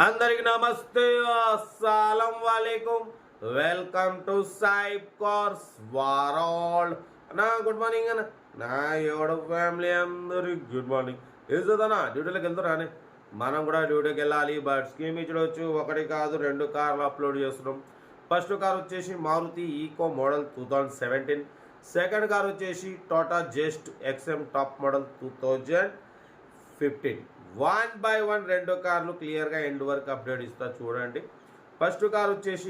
అందరికి నమస్తే, అస్సలం వాలేకుం. Welcome to Saib cars world. అన్నా గుడ్ మార్నింగ్ అన్న. నా ఎవడ ఫ్యామిలీ అందరికి గుడ్ మార్నింగ్. ఏదన్నా డ్యూటీలోకి వెళ్తారా? మనం కూడా డ్యూటీకి వెళ్ళాలి. బట్ స్కీమ్ ఇచ్చవచ్చు, ఒకటి కాదు 2 కార్లు అప్లోడ్ చేస్తున్నాం. ఫస్ట్ కార్ వచ్చేసి Maruti Eeco model 2017. Second car వచ్చేసి Tata Zest XM top model 2015. 1 2 కార్లు క్లియర్గా ఎండ్ వరకు అప్డేట్ ఇస్తా చూడండి. ఫస్ట్ కార్ వచ్చేసి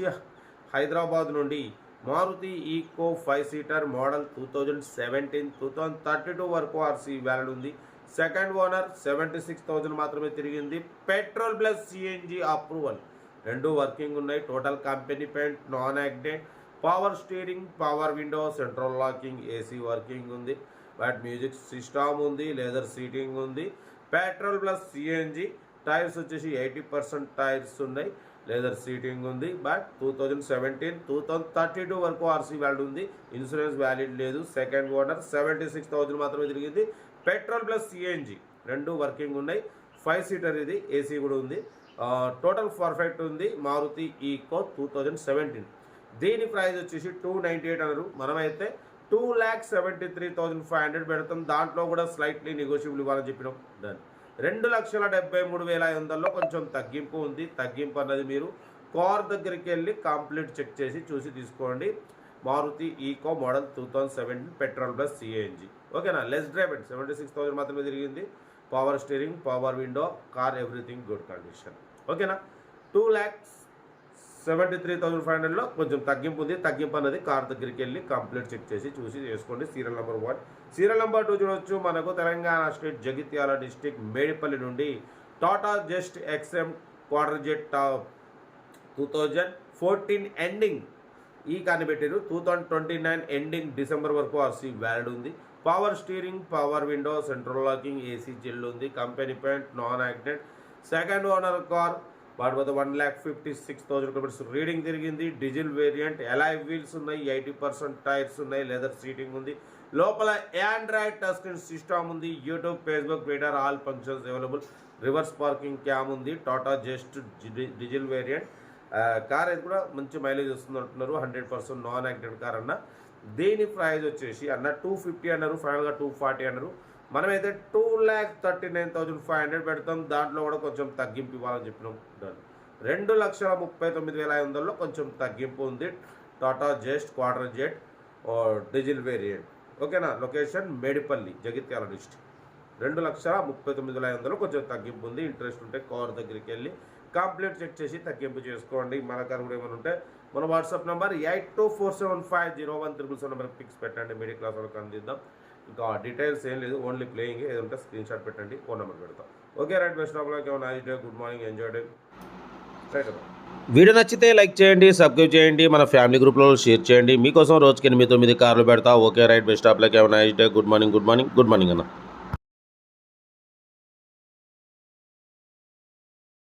హైదరాబాద్ నుండి మారుతి ఈకో 5 సీటర్ మోడల్ 2017. 2032 వరకు ఆర్సీ వ్యాలిడ్ ఉంది. సెకండ్ ఓనర్ 76,000 మాత్రమే తిరిగింది. Petrol plus CNG approval 2 working ఉన్నాయి. Total company paint, non accident, power steering, power window, central locking, AC working ఉంది. బట్ మ్యూజిక్ సిస్టమ్ ఉంది, లెదర్ సీటింగ్ ఉంది. Petrol plus CNG. టైర్స్ వచ్చేసి 80% tyres ఉన్నాయి, leather seating ఉంది. But 2017 2032 వరకు RC valid ఉంది. Insurance valid లేదు. సెకండ్ ఓనర్ 76,000 మాత్రమే తిరిగింది. పెట్రోల్ ప్లస్ సిఎన్జి 2 వర్కింగ్ ఉన్నాయి. 5 సీటర్ ఇది, ఏసీ కూడా ఉంది. టోటల్ పర్ఫెక్ట్ ఉంది. మారుతి ఈకో 2017. దీని ప్రైస్ వచ్చేసి 298 అన్నారు. మనమైతే 2,73,500 పెడతాం. దాంట్లో కూడా స్లైట్లీ నెగోషియబుల్ ఇవ్వాలని చెప్పినాం. దాన్ని 2,73,500లో కొంచెం తగ్గింపు ఉంది. తగ్గింపు అన్నది మీరు కార్ దగ్గరికి వెళ్ళి కంప్లీట్ చెక్ చేసి చూసి తీసుకోండి. Maruti Eeco model 2017 petrol plus CNG. ఓకేనా? లెస్ డ్రైవ్ 76,000 మాత్రమే తిరిగింది. Power steering, power window, car everything good condition. ఓకేనా? 2,73,500లో కొంచెం తగ్గింపు ఉంది. తగ్గింపు అన్నది కార్ దగ్గరికి వెళ్ళి కంప్లీట్ చెక్ చేసి చూసి చేసుకోండి. Serial number 1. సీరియల్ నెంబర్ 2 చూడవచ్చు. మనకు తెలంగాణ స్టేట్ జగిత్యాల డిస్టిక్ మేడిపల్లి నుండి Tata Zest XM quarter jet 2014 ending ఈ కార్ని పెట్టారు. 2029 ఎండింగ్ డిసెంబర్ వరకు ఆర్సీ వ్యాలిడ్ ఉంది. Power steering, power window, central locking, AC జిల్ ఉంది. Company paint, non accident. Second owner car. వాటి వద్ద 1,56,000 కిలోమీటర్స్ రీడింగ్ తిరిగింది. డీజిల్ వేరియంట్, ఎలాయ్ వీల్స్ ఉన్నాయి, 80% టైర్స్ ఉన్నాయి, లెదర్ సీటింగ్ ఉంది. లోపల ఆండ్రాయిడ్ టచ్ స్క్రీన్ సిస్టమ్ ఉంది. YouTube, Facebook, Twitter all functions available. Reverse parking cam ఉంది. Tata Zest diesel variant car అయితే కూడా మంచి మైలేజ్ వస్తుంది అంటున్నారు. 100% నాన్ యాక్సిడెంట్ కార్ అన్న. దీని ప్రైస్ వచ్చేసి అన్న 250 అన్నారు. ఫైనల్గా 240 అన్నారు. మనమైతే 2,39,500 పెడతాం. దాంట్లో కూడా కొంచెం తగ్గింపు ఇవ్వాలని చెప్పినాం. 2,39,500లో కొంచెం తగ్గింపు ఉంది. Tata Zest quadrajet diesel variant. ఓకేనా? Location Medipalli, Jagtial district. 2,39,500లో కొంచెం తగ్గింపు ఉంది. ఇంట్రెస్ట్ ఉంటే కార్ దగ్గరికి వెళ్ళి కంప్లీట్ చెక్ చేసి తగ్గింపు చేసుకోండి. మన కార్ కూడా ఏమైనా ఉంటే మన వాట్సాప్ నెంబర్ 8247501777 నెంబర్కి పిక్స్ పెట్టండి. మిడిల్ క్లాస్ వాళ్ళకి అందిద్దాం. ఇంకా డీటెయిల్స్ ఏం లేదు, ఓన్లీ ప్లేయింగ్. ఏదంటే స్క్రీన్ షాట్ పెట్టండి, ఫోన్ నెంబర్ పెడతాం. Okay right. Best of luck. Nice day, good morning, enjoy day. Right. Video నచ్చితే లైక్ చేయండి, సబ్స్క్రైబ్ చేయండి, మన ఫ్యామిలీ గ్రూప్లో షేర్ చేయండి. మీకోసం రోజుకి 8-9 కార్లు పెడతా. Okay right. Best of luck. Nice day, good morning, good morning, good morning అన్న.